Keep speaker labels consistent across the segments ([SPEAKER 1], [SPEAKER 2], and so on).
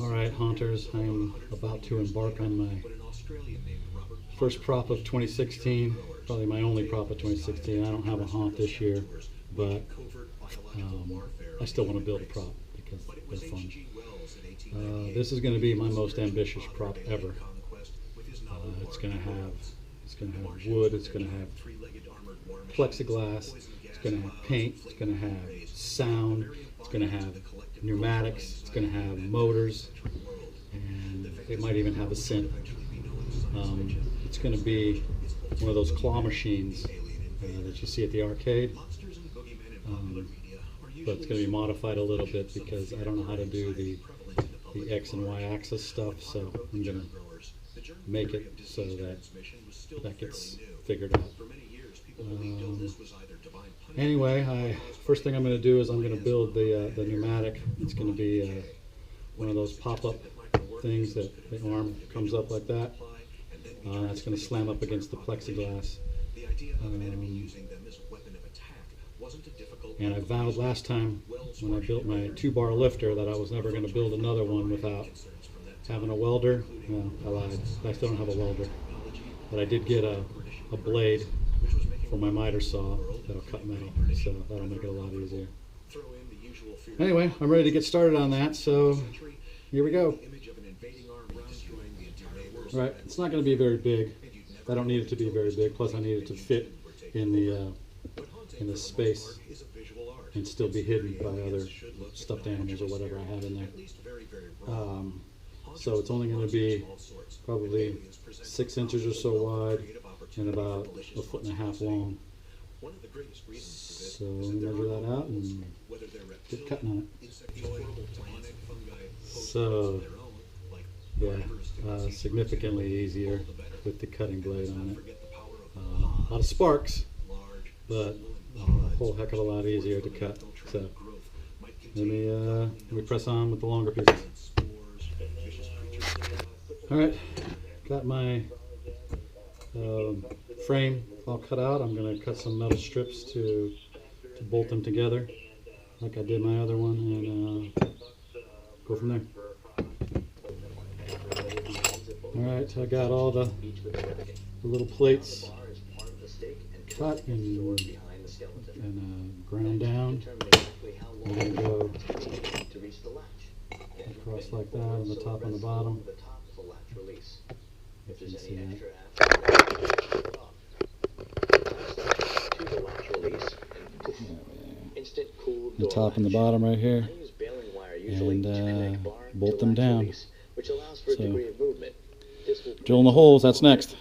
[SPEAKER 1] Alright, haunters, I am about to embark on my first prop of 2016, probably my only prop of 2016. I don't have a haunt this year, but I still want to build a prop because they're fun. This is going to be my most ambitious prop ever. It's going to have wood, it's going to have plexiglass, it's going to have paint, it's going to have sound, it's going to have pneumatics, it's going to have motors, and it might even have a synth. It's going to be one of those claw machines that you see at the arcade, but it's going to be modified a little bit because I don't know how to do the X and Y axis stuff, so I'm going to make it so that gets figured out. Anyway, first thing I'm going to do is I'm going to build the pneumatic. It's going to be one of those pop-up things that the arm comes up like that. That's going to slam up against the plexiglass. And I vowed last time when I built my 2-bar lifter that I was never going to build another one without having a welder. No, I lied. I still don't have a welder. But I did get a blade for my miter saw that'll cut metal, so that'll make it a lot easier. Anyway, I'm ready to get started on that, so here we go. Alright, it's not going to be very big. I don't need it to be very big, plus I need it to fit in the space and still be hidden by other stuffed animals or whatever I have in there. So it's only going to be probably 6 inches or so wide and about 1.5 foot long. So measure that out and get cutting on it. So yeah, significantly easier with the cutting blade on it. A lot of sparks, but a whole heck of a lot easier to cut. So let me press on with the longer pieces. Alright, got my frame all cut out. I'm going to cut some metal strips to bolt them together like I did my other one, and go from there. Alright, I got all the little plates cut and ground down. I'm going to go across like that on the top and the bottom. If you can see that. The top and the bottom right here, and bolt them down. So, drilling the holes, that's next.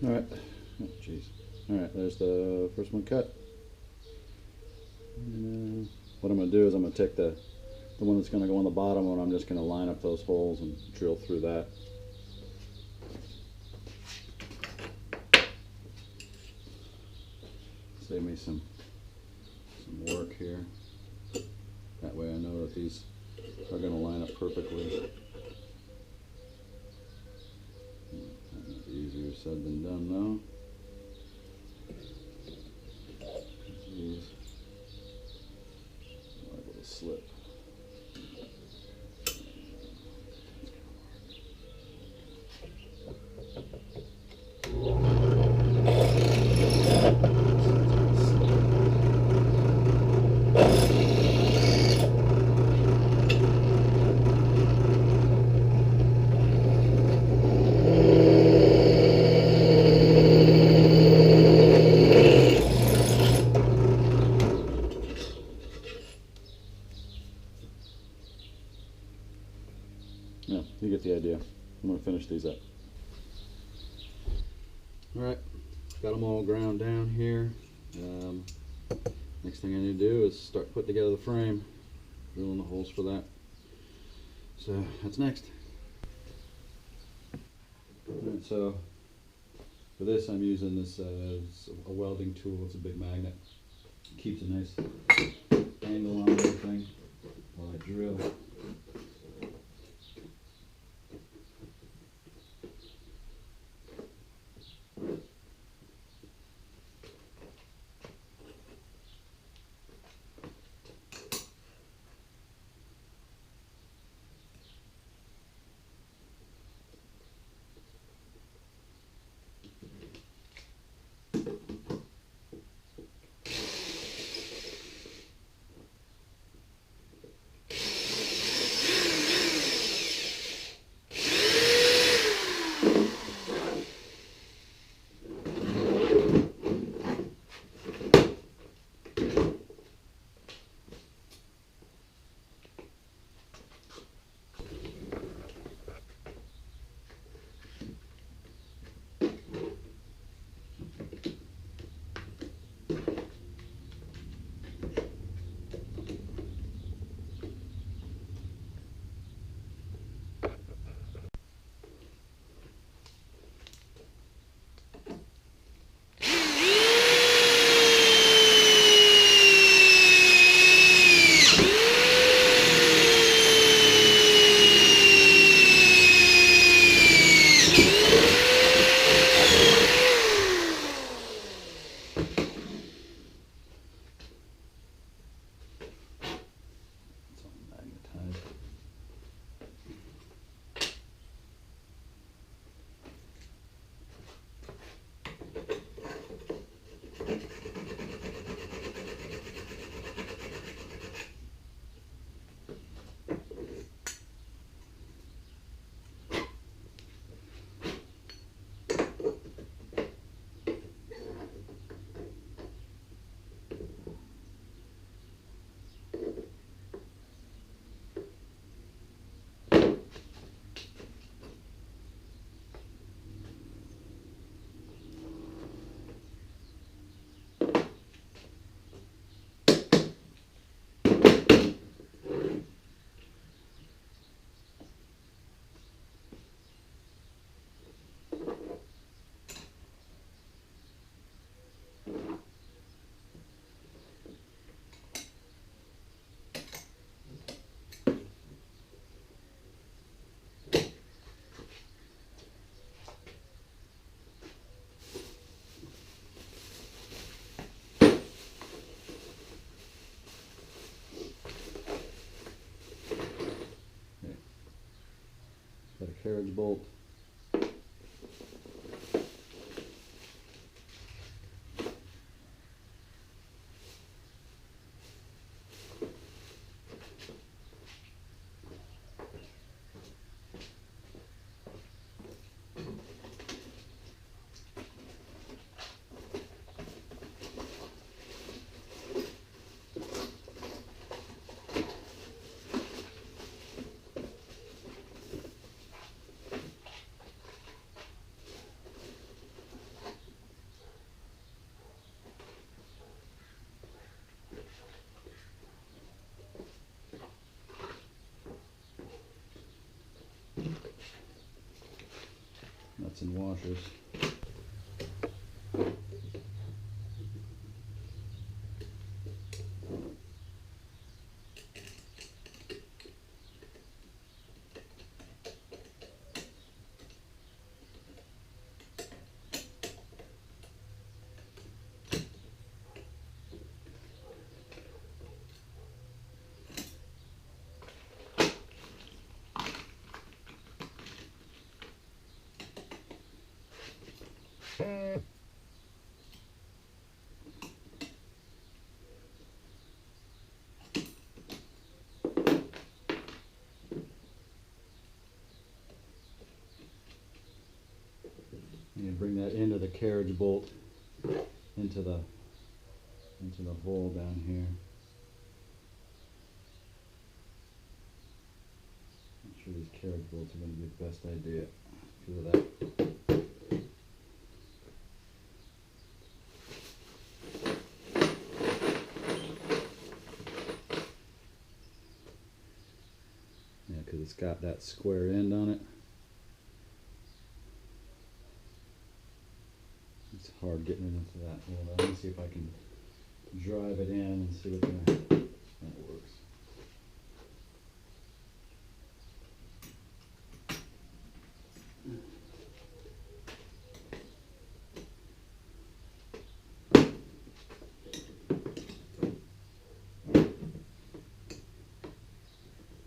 [SPEAKER 1] Alright, oh jeez. Alright, there's the first one cut. And, what I'm going to do is I'm going to take the one that's going to go on the bottom, and I'm just going to line up those holes and drill through that. Save me some work here. That way I know that these are going to line up perfectly. That might be easier said than done though. These are liable to slip. Yeah, you get the idea. I'm going to finish these up. Alright, got them all ground down here. Next thing I need to do is start putting together the frame, drilling the holes for that. So that's next. Alright, so for this I'm using this a welding tool. It's a big magnet. Keeps a nice angle on everything while I drill. Carriage bolt. washers. And bring that into the carriage bolt, into the hole down here. I'm sure these carriage bolts are going to be the best idea because of that. Yeah, because it's got that square end on it. It's hard getting it into that hole. Let me see if I can drive it in and see what that works.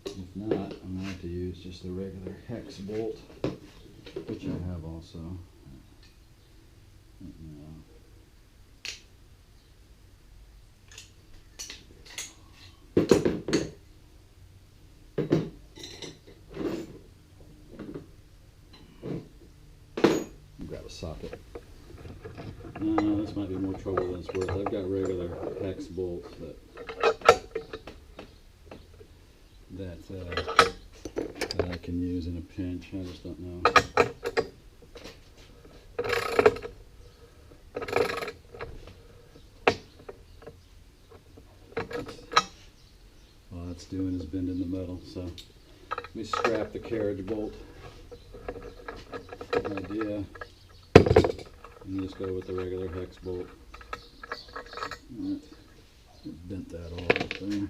[SPEAKER 1] If not, I'm going to have to use just a regular hex bolt, which I have also. Grab a socket. This might be more trouble than it's worth. I've got regular hex bolts that I can use in a pinch. I just don't know. All that's doing is bending the metal. So let me strap the carriage bolt. Idea. And just go with the regular hex bolt. Right. Bent that all up there. Damn it.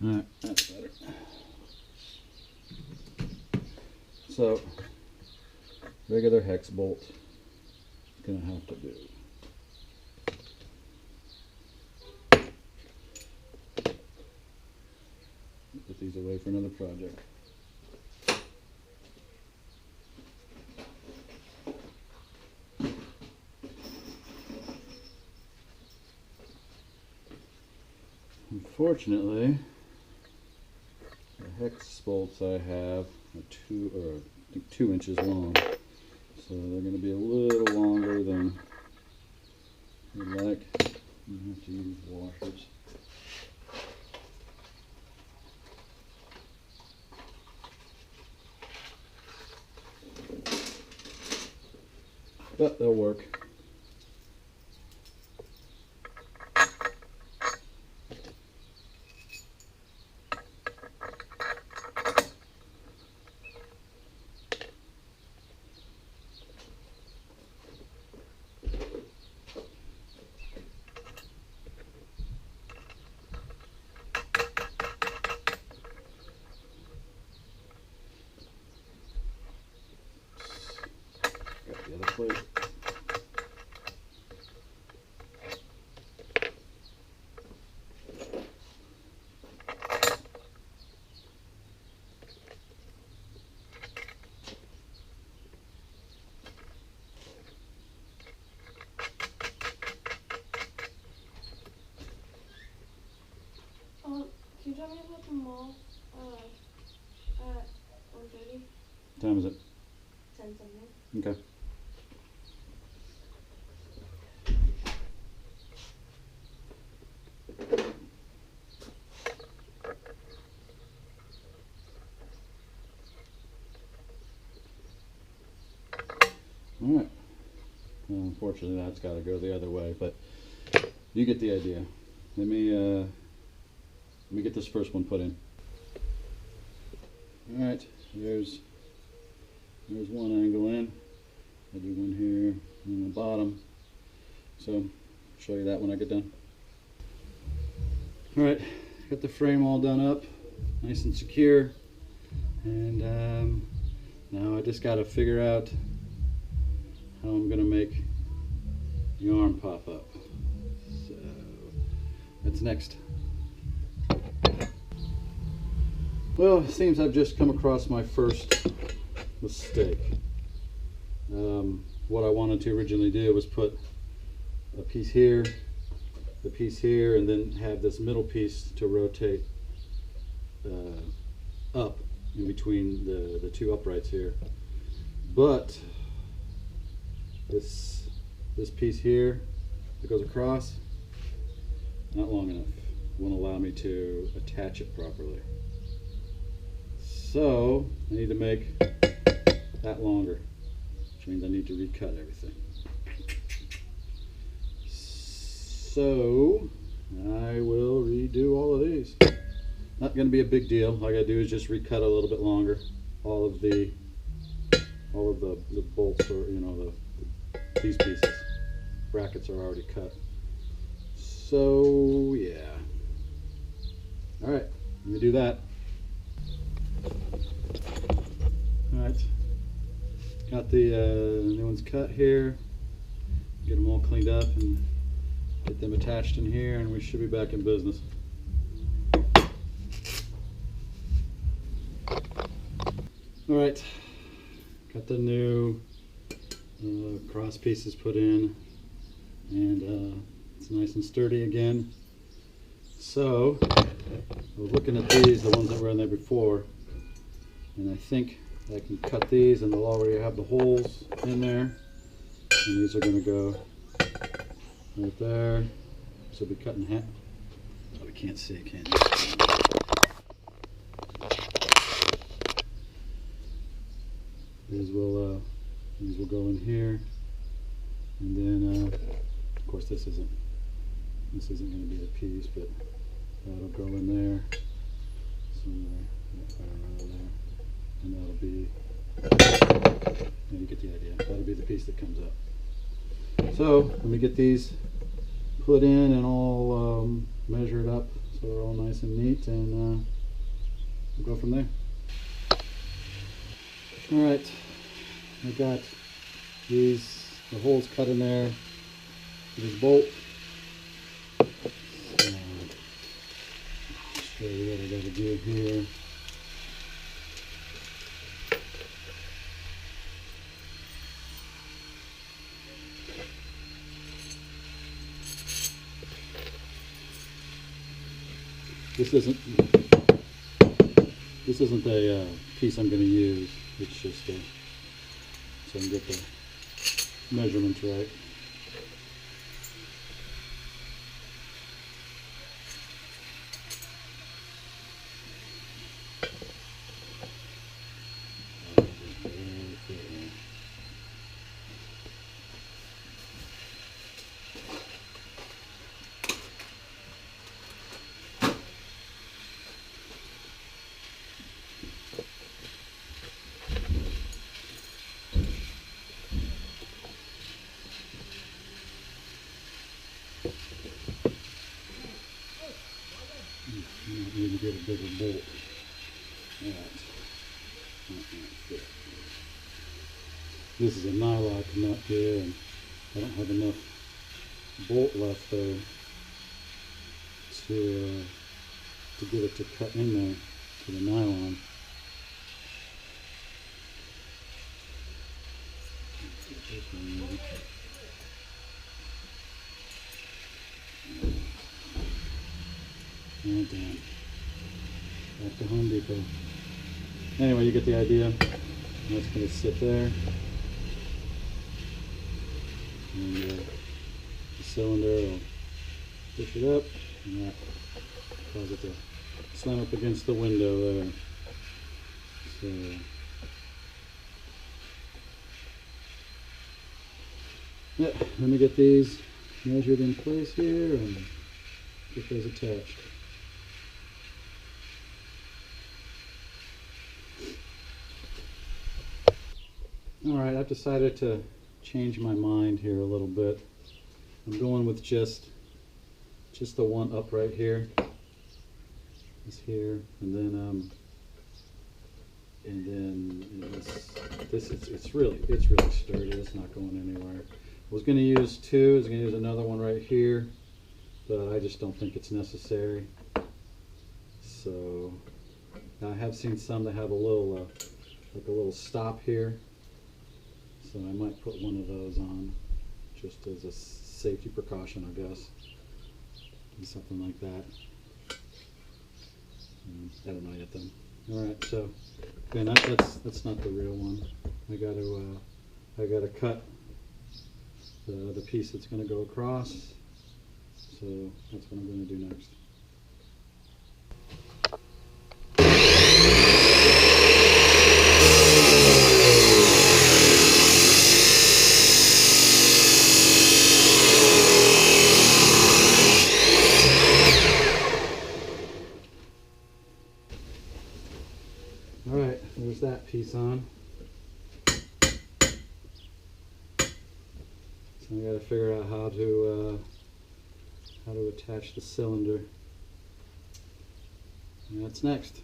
[SPEAKER 1] Alright, that's better. So, regular hex bolt is going to have to do. Put these away for another project. Unfortunately, the hex bolts I have are 2 inches long, so they're going to be a little longer than I'd like. I'm going to have to use washers. But they'll work. plate.
[SPEAKER 2] Can you tell me about the mall at 1:30?
[SPEAKER 1] What time is it?
[SPEAKER 2] 10 something.
[SPEAKER 1] Okay. All right. Well, unfortunately, that's got to go the other way, but you get the idea. Let me get this first one put in. All right. There's one angle in. I'll do one here on the bottom. So I'll show you that when I get done. All right. Got the frame all done up, nice and secure, and now I just got to figure out how I'm gonna make the arm pop up. So that's next. Well, it seems I've just come across my first mistake. What I wanted to originally do was put a piece here, a piece here, and then have this middle piece to rotate up in between the two uprights here. But this piece here that goes across, not long enough. Won't allow me to attach it properly. So I need to make that longer, which means I need to recut everything. So I will redo all of these. Not going to be a big deal. All I got to do is just recut a little bit longer. All of the bolts, or these pieces. Brackets are already cut. So yeah. All right, let me do that. All right, got the new ones cut here. Get them all cleaned up and get them attached in here, and we should be back in business. All right, got the new cross pieces put in, and it's nice and sturdy again. So I was looking at these, the ones that were in there before, and I think I can cut these, and they'll already have the holes in there, and these are going to go right there. So we'll be cut in half. Oh, we can't see, can you? These will go in here, and then of course this isn't going to be a piece, but that'll go in there somewhere, around there, and that'll be, you get the idea. That'll be the piece that comes up. So let me get these put in and all measured up so they're all nice and neat, and we'll go from there. All right, I got the holes cut in there for this bolt. So, show you what I got to do here. This isn't a piece I'm going to use. It's just so I can get the measurements right. Need to get a bigger bolt. That's not going to fit. This is a nylock nut here, and I don't have enough bolt left there to get it to cut in there to the nylon. Oh damn. Back to Home Depot. Anyway, you get the idea. That's going to sit there. And the cylinder will push it up, and that causes it to slam up against the window there. So, yeah, let me get these measured in place here and get those attached. Alright, I've decided to change my mind here a little bit. I'm going with just the one up right here. This here, and then it's really sturdy. It's not going anywhere. I was going to use two. I was going to use another one right here, but I just don't think it's necessary. So I have seen some that have a little like a little stop here. So I might put one of those on just as a safety precaution, I guess. Do something like that. I don't know yet then. Alright, so again, that's not the real one. I gotta cut the piece that's gonna go across. So that's what I'm gonna do next. Alright, there's that piece on. So I gotta figure out how to attach the cylinder. And that's next.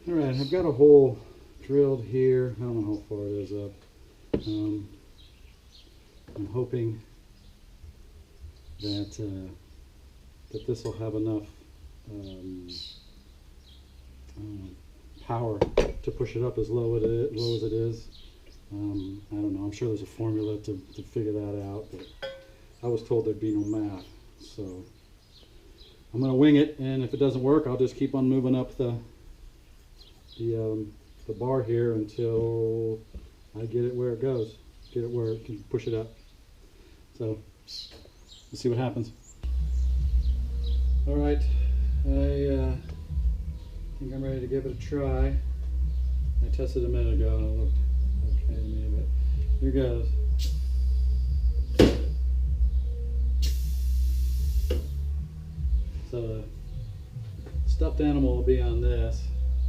[SPEAKER 1] Alright, I've got a hole drilled here. I don't know how far it is up. I'm hoping that this will have enough power to push it up as low as it is. I don't know. I'm sure there's a formula to figure that out, but I was told there'd be no math. So I'm going to wing it, and if it doesn't work, I'll just keep on moving up the bar here until I get it where it goes. Get it where it can push it up. So let's see what happens. All right. I think I'm ready to give it a try. I tested a minute ago and it looked okay to me, but here goes. So the stuffed animal will be on this,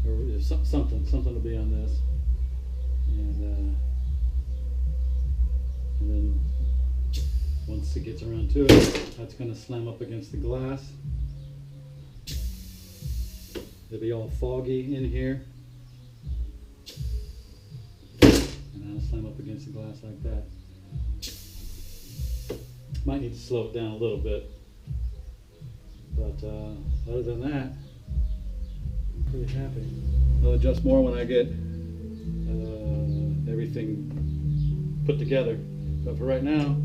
[SPEAKER 1] or something will be on this, and then once it gets around to it, that's going to slam up against the glass. It'll be all foggy in here, and I'll slam up against the glass like that. Might need to slow it down a little bit, but other than that, I'm pretty happy. I'll adjust more when I get everything put together, but for right now,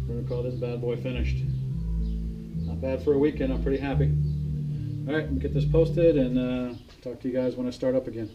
[SPEAKER 1] we're going to call this bad boy finished. Not bad for a weekend. I'm pretty happy. All right, let me get this posted and talk to you guys when I start up again.